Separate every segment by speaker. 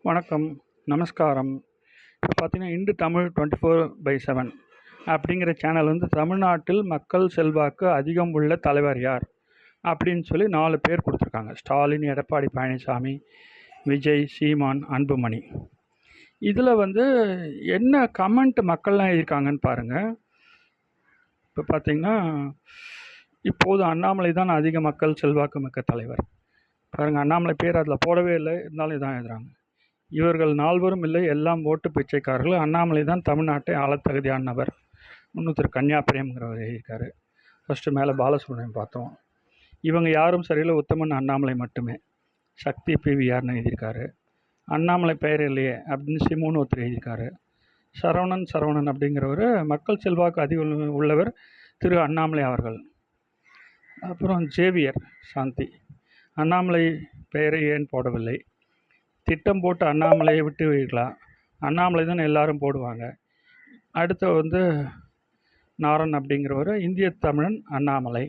Speaker 1: வணக்கம், நமஸ்காரம். இப்போ பார்த்தீங்கன்னா, இந்து தமிழ் 24/7 அப்படிங்கிற சேனல் வந்து தமிழ்நாட்டில் மக்கள் செல்வாக்கு அதிகம் உள்ள தலைவர் யார் அப்படின்னு சொல்லி 4 பேர் கொடுத்துருக்காங்க. ஸ்டாலின், எடப்பாடி பழனிசாமி, விஜய், சீமான், அன்புமணி. இதில் வந்து என்ன கமெண்ட் மக்கள்லாம் எழுதியிருக்காங்கன்னு பாருங்கள். இப்போ பார்த்தீங்கன்னா, இப்போது அண்ணாமலை தான் அதிக மக்கள் செல்வாக்கு மிக்க தலைவர். பாருங்கள், அண்ணாமலை பேர் அதில் போடவே இல்லை, இருந்தாலும் இதான் எழுதுகிறாங்க. இவர்கள் 4வரும் இல்லை, எல்லாம் ஓட்டு பிச்சைக்காரர்கள். அண்ணாமலை தான் தமிழ்நாட்டை ஆளத் தகுதியான நபர். இன்னொருத்தர் கன்னியாபிரியம்ங்கிறவர் எழுதியிருக்காரு. ஃபஸ்ட்டு மேலே பாலசுப்ரமணியம் பார்த்தோம். இவங்க யாரும் சரியில்லை, உத்தமன் அண்ணாமலை மட்டுமே. சக்தி பிவிஆர்னு எழுதியிருக்காரு. அண்ணாமலை பெயர் இல்லையே அப்படின்னு சிமுன்னு ஒருத்தர் எழுதியிருக்காரு. சரவணன் அப்படிங்கிறவர் மக்கள் செல்வாக்கு அதிகம் உள்ளவர் திரு அண்ணாமலை அவர்கள். அப்புறம் ஜேவியர் சாந்தி, அண்ணாமலை பெயரை ஏன் போடவில்லை? திட்டம் போட்டு அண்ணாமலையை விட்டு வைக்கலாம், அண்ணாமலை தான் எல்லாரும் போடுவாங்க. அடுத்து வந்து நாரன் அப்படிங்கிறவர் இந்திய தமிழன் அண்ணாமலை.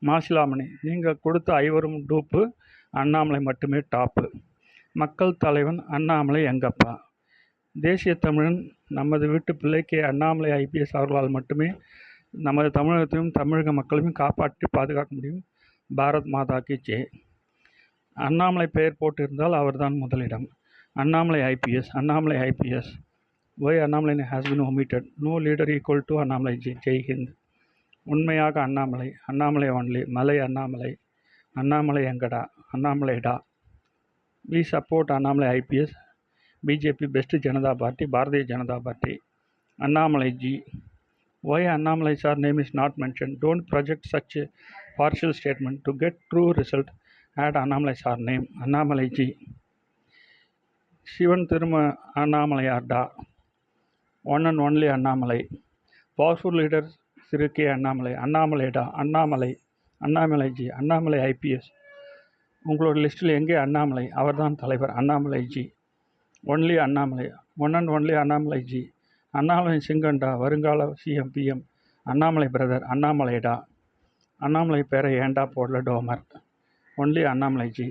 Speaker 1: மாசிலாமணி, நீங்கள் கொடுத்த 5வரும் டூப்பு, அண்ணாமலை மட்டுமே டாப்பு. மக்கள் தலைவன் அண்ணாமலை எங்கப்பா. தேசிய தமிழன் நமது வீட்டு பிள்ளைக்கு அண்ணாமலை ஐபிஎஸ் அவர்களால் மட்டுமே நமது தமிழகத்தையும் தமிழக மக்களையும் காப்பாற்றி பாதுகாக்க முடியும். பாரத் மாதா கி ஜெய். அண்ணாமலை பெயர் போட்டிருந்தால் அவர்தான் முதலிடம். Annamalai IPS. Why Annamalai has been omitted. No leader equal to Annamalai ji. Jai Hind. உண்மையாக அண்ணாமலை ஒன்லி. மலை அண்ணாமலை எங்கடா, அண்ணாமலைடா. We support Annamalai IPS. BJP best Janata party, Bharatiya Janata party. Annamalai ji. Why Annamalai sir name is not mention. Don't project such partial statement. To get true result add Annamalai sir name. Annamalai ji. Sivan திரும்ப அண்ணாமலையார்டா. One and only Annamalai. Powerful leader Thiru K அண்ணாமலைடா. Annamalai ji. Annamalai IPS. உங்களோட லிஸ்ட்டில் எங்கே அண்ணாமலை? அவர்தான் தலைவர். Annamalai ji. Only Annamalai. One and only Annamalai ji. Annamalai சிங்கண்டா, வருங்கால சிஎம் பிஎம். அண்ணாமலை பிரதர். அண்ணாமலைடா. அண்ணாமலை பேரை ஏண்டா போடல டோமர். Only Annamalai G.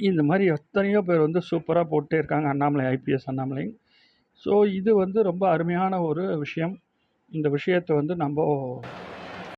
Speaker 1: இந்த மாதிரி எத்தனையோ பேர் வந்து சூப்பராக போட்டே இருக்காங்க அண்ணாமலை ஐபிஎஸ், அண்ணாமலை. ஸோ இது வந்து ரொம்ப அருமையான ஒரு விஷயம். இந்த விஷயத்தை வந்து நம்ம